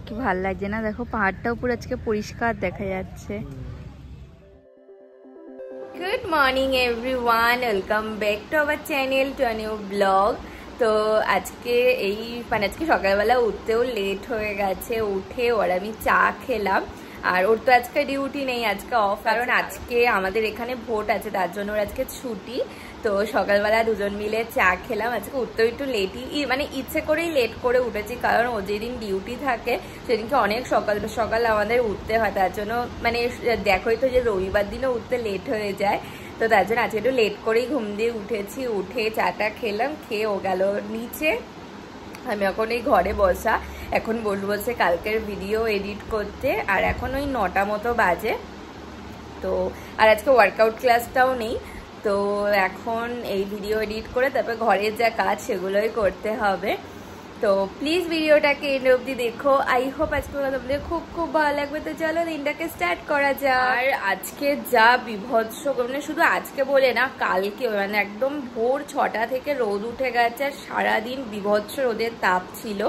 কি ভালো লাগছে না, দেখো পাহাড়টাও পুরো আজকে পরিষ্কার দেখা যাচ্ছে। Good morning everyone, welcome back to our channel, to a new blog. তো আজকে আজকে সকালবেলা উঠতেও লেট হয়ে গেছে, উঠে ওর আমি চা খেলাম। আর ওর তো আজকে ডিউটি নেই, আজকে অফ, কারণ আজকে আমাদের এখানে ভোট আছে, তার জন্য ওর আজকে ছুটি। তো সকালবেলা দুজন মিলে চা খেলাম। আজকে উঠতেও একটু লেটই, মানে ইচ্ছে করেই লেট করে উঠেছি, কারণ ও যেদিন ডিউটি থাকে সেদিনকে অনেক সকাল সকাল আমাদের উঠতে হয়, তার জন্য মানে দেখোই তো যে রবিবার দিনও উঠতে লেট হয়ে যায়। তো তার জন্য আজকে একটু লেট করেই ঘুম দিয়ে উঠেছি, উঠে চাটা খেলাম, খেয়ে ও গেল নিচে। আমি এখন এই ঘরে বসা, এখন বসবো কালকের ভিডিও এডিট করতে। আর এখন ওই 9টা মতো বাজে। তো আর আজকে ওয়ার্কআউট ক্লাসটাও নেই, তো এখন এই ভিডিও এডিট করে তারপর ঘরের যা কাজ সেগুলোই করতে হবে। তো প্লিজ ভিডিওটাকে এন্ড অবধি দেখো, আই হোপ আজকে তোমাদের খুব খুব ভালো লাগবে। তো চলো দিনটাকে স্টার্ট করা যায়। আর আজকে যা বিভৎস, মানে শুধু আজকে বলে না, কালকে মানে একদম ভোর 6টা থেকে রোদ উঠে গেছে, আর সারাদিন বিভৎস রোদের তাপ ছিল,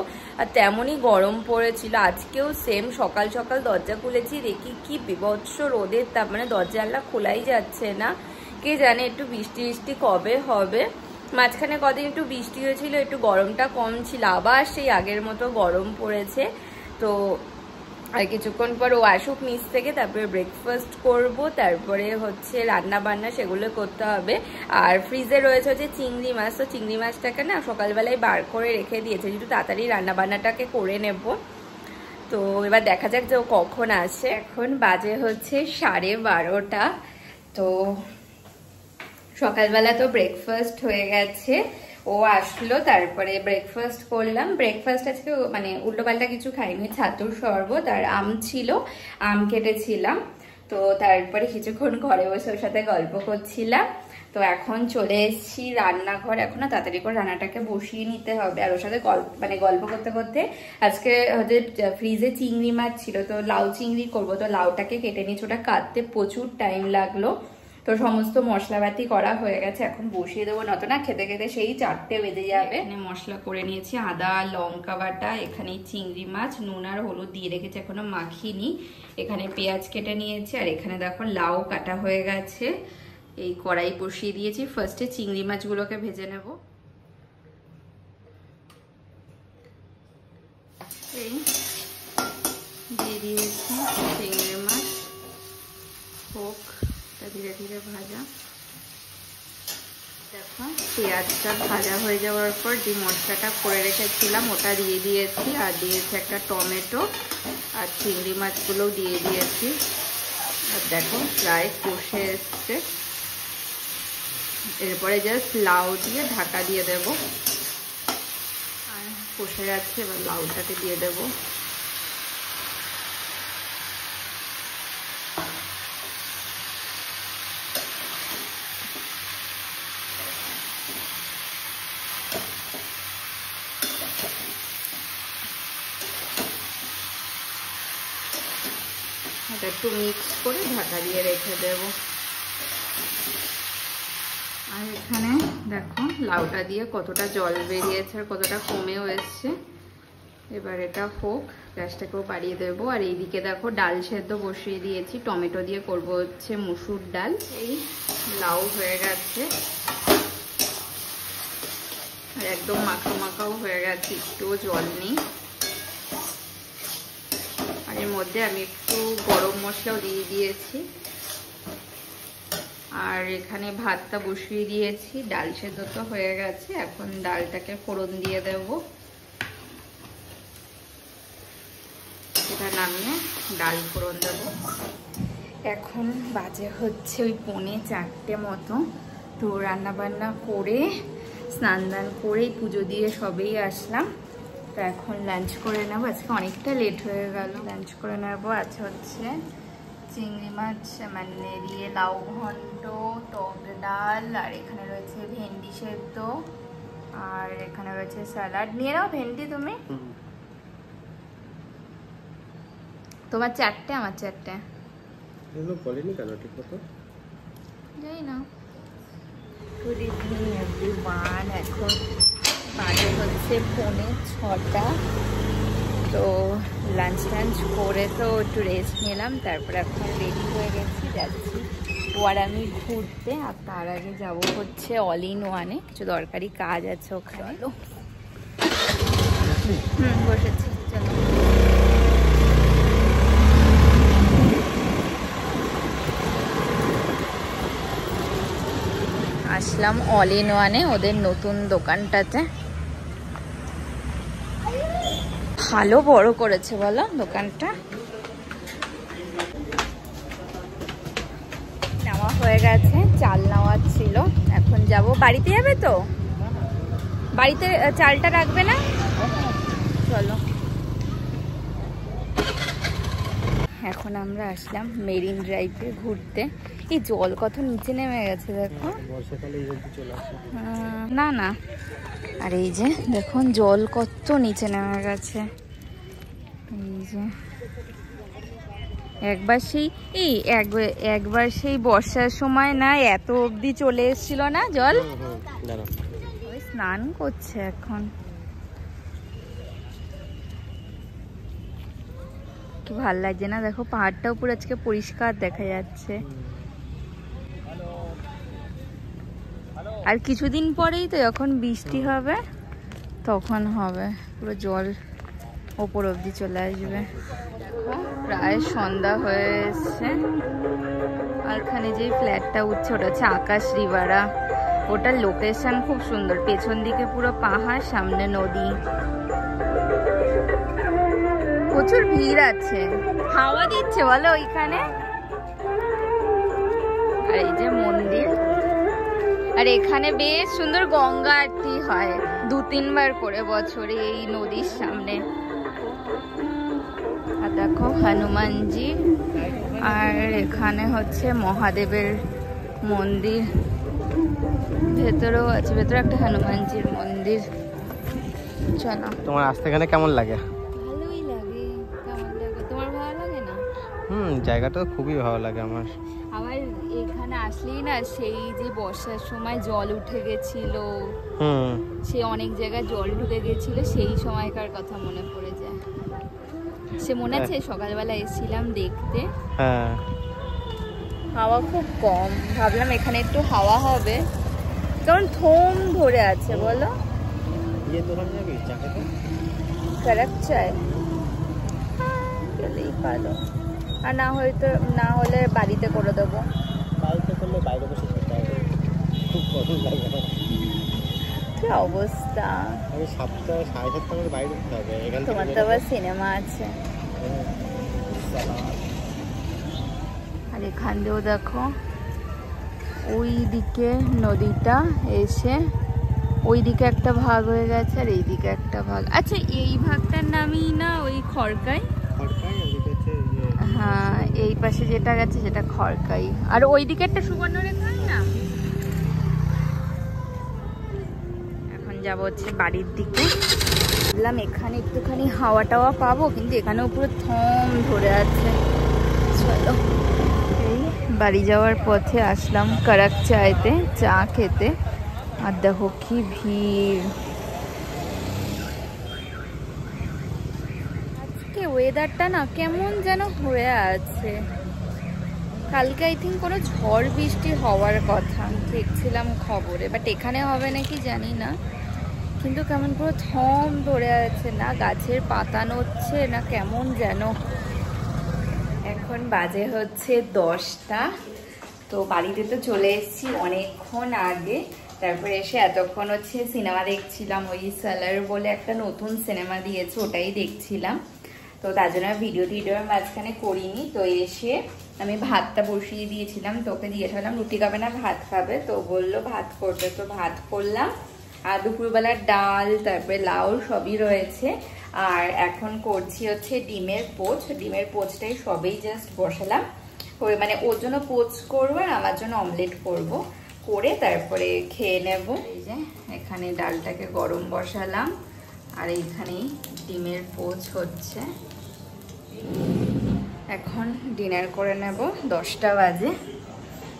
আর তেমনই গরম পড়েছিল। আজকেও সেম, সকাল সকাল দরজা খুলেছি, দেখি কি বিভৎস রোদের তাপ, মানে দরজা জানলা খোলাই যাচ্ছে না। কে জানে একটু বৃষ্টি বৃষ্টি কবে হবে। মাঝখানে কদিন একটু বৃষ্টি হয়েছিল, একটু গরমটা কম ছিল, আবার সেই আগের মতো গরম পড়েছে। তো আর কিছুক্ষণ পর ও আসুক নিচ থেকে, তারপরে ব্রেকফাস্ট করব, তারপরে হচ্ছে রান্না বান্না সেগুলো করতে হবে। আর ফ্রিজে রয়েছে হচ্ছে চিংড়ি মাছ, তো চিংড়ি মাছটাকে না সকালবেলায় বার করে রেখে দিয়েছে, একটু তাড়াতাড়ি রান্না বান্নাটাকে করে নেব। তো এবার দেখা যাক যে ও কখন আসে। এখন বাজে হচ্ছে 12:30। তো সকালবেলা তো ব্রেকফাস্ট হয়ে গেছে, ও আসলো, তারপরে ব্রেকফাস্ট করলাম। ব্রেকফাস্ট আজকে মানে উল্টোপাল্টা কিছু খাইনি, ছাতুর শরবত আর আম ছিল, আম কেটেছিলাম। তো তারপরে কিছুক্ষণ ঘরে বসে ওর সাথে গল্প করছিলাম। তো এখন চলে এসেছি রান্নাঘর, এখন তাড়াতাড়ি করে রান্নাটাকে বসিয়ে নিতে হবে। আর ওর সাথে গল্প করতে করতে আজকে হচ্ছে ফ্রিজে চিংড়ি মাছ ছিল, তো লাউ চিংড়ি করবো। তো লাউটাকে কেটে নিয়েছি, ওটা কাটতে প্রচুর টাইম লাগলো। তো সমস্ত মশলাপাতি করা হয়ে গেছে, এখন বসিয়ে দেবো, নত না খেতে খেতে সেই 4টে বেজে যাবে। এখানে মশলা করে নিয়েছি, আদা লঙ্কা বাটা, এখানে চিংড়ি মাছ নুন আর হলুদ দিয়ে রেখেছি, এখনো মাখিনি। এখানে পেঁয়াজ কেটে নিয়েছি, আর এখানে দেখো লাউ কাটা হয়ে গেছে। এই কড়াই বসিয়ে দিয়েছি, ফার্স্টে চিংড়ি মাছগুলোকে ভেজে নেব। এই দিয়ে দিয়েছি চিংড়ি মাছ, হোক ধীরে ধীরে ভাজা। দেখো পেঁয়াজটা ভাজা হয়ে যাওয়ার পর যে মশলাটা করে রেখেছিলাম ওটা দিয়ে দিয়েছি, আর দিয়েছি একটা টমেটো, আর চিংড়ি মাছগুলো দিয়ে দিয়েছি। আর দেখো প্রায় কষে এসছে, এরপরে জাস্ট লাউ দিয়ে ঢাকা দিয়ে দেব। আর কষে যাচ্ছে, এবার লাউটাকে দিয়ে দেবো। একটু মিক্স করে ঢাকা দিয়ে রেখে দেব। আর এখানে দেখো লাউটা দিয়ে কতটা জল বেরিয়েছে আর কতটা কমেও এসছে। এবার এটা হোক, গ্যাসটাকেও বাড়িয়ে দেবো। আর এইদিকে দেখো ডাল সেদ্ধ বসিয়ে দিয়েছি, টমেটো দিয়ে করব হচ্ছে মুসুর ডাল। এই লাউ হয়ে গেছে, আর একদম মাখা মাখাও হয়ে গেছে, একটুও জল নেই। আর এর মধ্যে আমি একটু গরম মশলাও দিয়ে দিয়েছি। আর এখানে ভাতটা বসিয়ে দিয়েছি, ডাল সেদ্ধ তো হয়ে গেছে, এখন ডালটাকে ফোড়ন দিয়ে দেব। এটা নামিয়ে ডাল ফোড়ন দেব। এখন বাজে হচ্ছে ওই 3:45 মতো। তো রান্না বান্না করে স্নান দান করে পুজো দিয়ে সবেই আসলাম। তো এখন লাঞ্চ করে নেবো, আজকে অনেকটা লেট হয়ে গেল। লাঞ্চ করে নেবো। আজকে হচ্ছে চিংড়ি মাছ মানে দিয়ে লাউ ঘন্ট, টক ডাল, আর এখানে রয়েছে ভেন্ডি সেদ্ধ, আর এখানে রয়েছে স্যালাড। নিয়ে নাও ভেন্ডি তুমি, তোমার 4টে আমার 4টে। যাই না। গুড ইভিনিং এভরিওয়ান, এখন বাজে হচ্ছে 6:45। তো লাঞ্চ টাঞ্চ করে তো একটু রেস্ট নিলাম, তারপরে এখন রেডি হয়ে গেছি, যাচ্ছি ওয়ারামি ঘুরতে। আর তার আগে যাবো হচ্ছে অল ইন ওয়ানে, কিছু দরকারি কাজ আছে ওখানে। বসেছি, চলো। আসলাম অল ইন ওয়ানে, ওদের নতুন দোকানটাতে। ভালো বড় করেছে বলো দোকানটা। নেওয়া হয়ে গেছে, চাল নেওয়া ছিল, এখন যাব। বাড়িতে যাবে তো? বাড়িতে চালটা রাখবে না? চলো। এখন আমরা আসলাম মেরিন ড্রাইভে ঘুরতে। এই জল কত নিচে নেমে গেছে দেখো। না না, আর এই যে দেখুন জল কত নিচে নেমে গেছে। এই যে একবার সেই বর্ষার সময় না এত অবধি চলে এসেছিল না জল। ওই স্নান করছে এখন। কি ভাল লাগছে না, দেখো পাহাড়টাও পুরো আজকে পরিষ্কার দেখা যাচ্ছে। আর কিছুদিন পরেই তো যখন বৃষ্টি হবে তখন হবে পুরো জল ওপর অবধি চলে আসবে। প্রায় সন্ধ্যা হয়ে এসছে। আর এখানে যে ফ্ল্যাটটা উঠছে ওটা হচ্ছে আকাশ রিভারা। ওটার লোকেশন খুব সুন্দর, পেছন দিকে পুরো পাহাড়, সামনে নদী, প্রচুর ভিড় আছে। হাওয়া দিচ্ছে বলো ওইখানে। আর এই যে মন্দির, আর এখানে বেশ সুন্দর গঙ্গা আরতি হয় 2-3 বার করে বছরে এই নদীর সামনে। আর দেখো হনুমানজি, আর এখানে হচ্ছে মহাদেবের মন্দির, ভেতরেও আছে, ভেতরে একটা হনুমানজির মন্দির। চলো। তোমার আসতে এখানে কেমন লাগে? ভালোই লাগে। কেমন লাগে? তোমার ভালো লাগে না? জায়গাটা খুবই ভালো লাগে আমার। আমার এখানে আসলেই না সেই যে বর্ষার সময় জল উঠে গেছিল, সে অনেক জায়গায় জল ঢুকে গেছিল, সেই সময়কার কথা মনে পড়ে যায়। সে মনে আছে সকালবেলা এসেছিলাম দেখতে। হ্যাঁ, হাওয়া খুব কম, ভাবলাম এখানে একটু হাওয়া হবে, কারণ থম ধরে আছে বলো। কারাক চায় গেলেই ভালো, আর না হলে বাড়িতে করে দেবো। কি অবস্থা, তোমার তো আবার সিনেমা আছে। আর এখান দিয়েও দেখো ওই দিকে নদীটা এসে ওই দিকে একটা ভাগ হয়ে গেছে, আর এই দিকে একটা ভাগ। আচ্ছা, এই ভাগটার নামই না ওই খড়কাই? হ্যাঁ, এই পাশে যেটা গেছে সেটা খড়কাই, আর ওই দিকে একটা সুবর্ণরেখার নাম। এখন যাবো হচ্ছে বাড়ির দিকে। বললাম এখানে একটুখানি হাওয়া টাওয়া পাবো, কিন্তু এখানেও পুরো থম ধরে আছে। চলো, এই বাড়ি যাওয়ার পথে আসলাম কারাক চায়তে চা খেতে। আর দেখো কি ভিড়। আজকে ওয়েদারটা না কেমন যেন হয়ে আছে। কালকে আই থিঙ্ক কোনো ঝড় বৃষ্টি হওয়ার কথা দেখছিলাম খবরে, বাট এখানে হবে নাকি জানি না। কিন্তু কেমন পুরো থম ধরে আছে, না গাছের পাতা নড়ছে না কেমন যেন। এখন বাজে হচ্ছে 10টা। তো বাড়িতে তো চলে এসেছি অনেকক্ষণ আগে। তারপরে এসে এতক্ষণ হচ্ছে সিনেমা দেখছিলাম, ওই সালার বলে একটা নতুন সিনেমা দিয়েছে, ওটাই দেখছিলাম। তো তার জন্য ভিডিওর মাঝখানে করিনি। তো এসে আমি ভাতটা বসিয়ে দিয়েছিলাম, তো ওকে জিজ্ঞেস করলাম রুটি খাবে না ভাত খাবে, তো বললো ভাত করবে, তো ভাত করলাম। আর দুপুরবেলার ডাল, তারপরে লাউ সবই রয়েছে। আর এখন করছি হচ্ছে ডিমের পোচ। ডিমের পোচটাই সবেই জাস্ট বসালাম, মানে ওর জন্য পোচ করবো আর আমার জন্য অমলেট করবো, করে তারপরে খেয়ে নেব। এই যে এখানে ডালটাকে গরম বসালাম, আর এইখানেই ডিমের পোচ হচ্ছে। এখন ডিনার করে নেব। 10টা বাজে,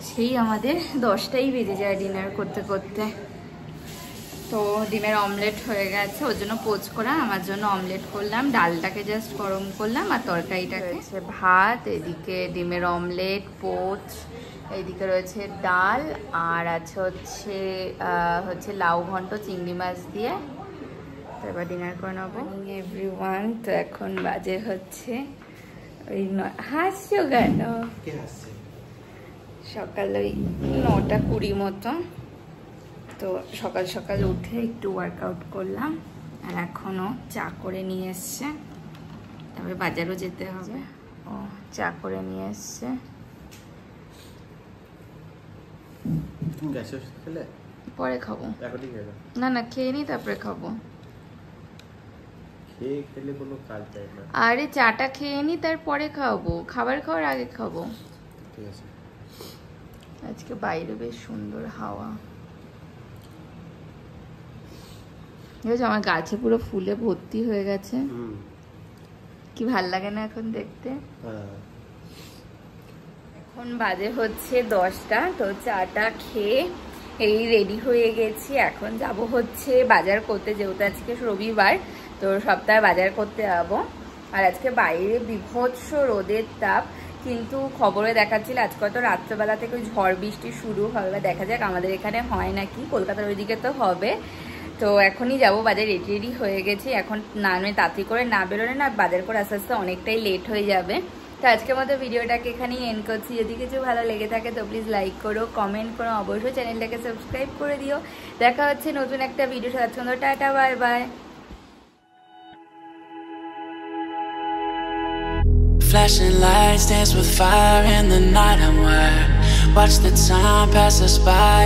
সেই আমাদের 10টাই বেজে যায় ডিনার করতে করতে। তো ডিমের অমলেট হয়ে গেছে, ওর জন্য পোচ করা, আমার জন্য অমলেট করলাম, ডালটাকে জাস্ট গরম করলাম আর তরকারিটাকে রয়েছে ভাত, এদিকে ডিমের অমলেট, পোচ, এইদিকে রয়েছে ডাল, আর আছে হচ্ছে লাউ ঘন্ট চিংড়ি মাছ দিয়ে। তো এবার ডিনার করে নেবো। এভরিওয়ান, তো এখন বাজে হচ্ছে ওই হাসছো কেন? সকাল ওই 9:20 মতো। তো সকাল সকাল উঠে একটু ওয়ার্কআউট করলাম, আর এখনও চা করে নিয়ে এসছে, তারপরে বাজারও যেতে হবে। ও চা করে নিয়ে এসছে। পরে খাবো, না না খেয়ে নি তারপরে খাবো। আরে চাটা খেয়ে নি তারপরে খাবো, খাবার খাওয়ার আগে খাবো। আজকে বাইরে বেশ সুন্দর হাওয়া। আমার গাছে পুরো ফুলে ভর্তি হয়ে গেছে, কি ভাল লাগে না এখন দেখতে। এখন বাজে হচ্ছে 10টা। তো চাটা খেয়ে এই রেডি হয়ে গেছি, এখন যাব হচ্ছে বাজার করতে, যেহেতু আজকে রবিবার, তো সপ্তাহে বাজার করতে যাবো। আর আজকে বাইরে বিভৎস রোদের তাপ, কিন্তু খবরে দেখাচ্ছিল আজকে হয়তো রাত্রেবেলা থেকে ঝড় বৃষ্টি শুরু হবে, দেখা যাক। আমাদের এখানে হয় নাকি, কলকাতার ওইদিকে তো হবে। তো এখনই যাবো বাজার, রেডি হয়ে গেছি। এখন না আমি তাড়াতাড়ি করে না বেরোলে না বাজার করে আস্তে আস্তে অনেকটাই লেট হয়ে যাবে। তো আজকের মতো ভিডিওটাকে এখানেই এন্ড করছি। যদি কিছু ভালো লেগে থাকে তো প্লিজ লাইক করো, কমেন্ট করো, অবশ্যই চ্যানেলটাকে সাবস্ক্রাইব করে দিও। দেখা হচ্ছে নতুন একটা ভিডিও সাথে। সুন্দর, tata, bye bye. Flashing lights dance with fire in the night. I'm wired. Watch the time pass us by.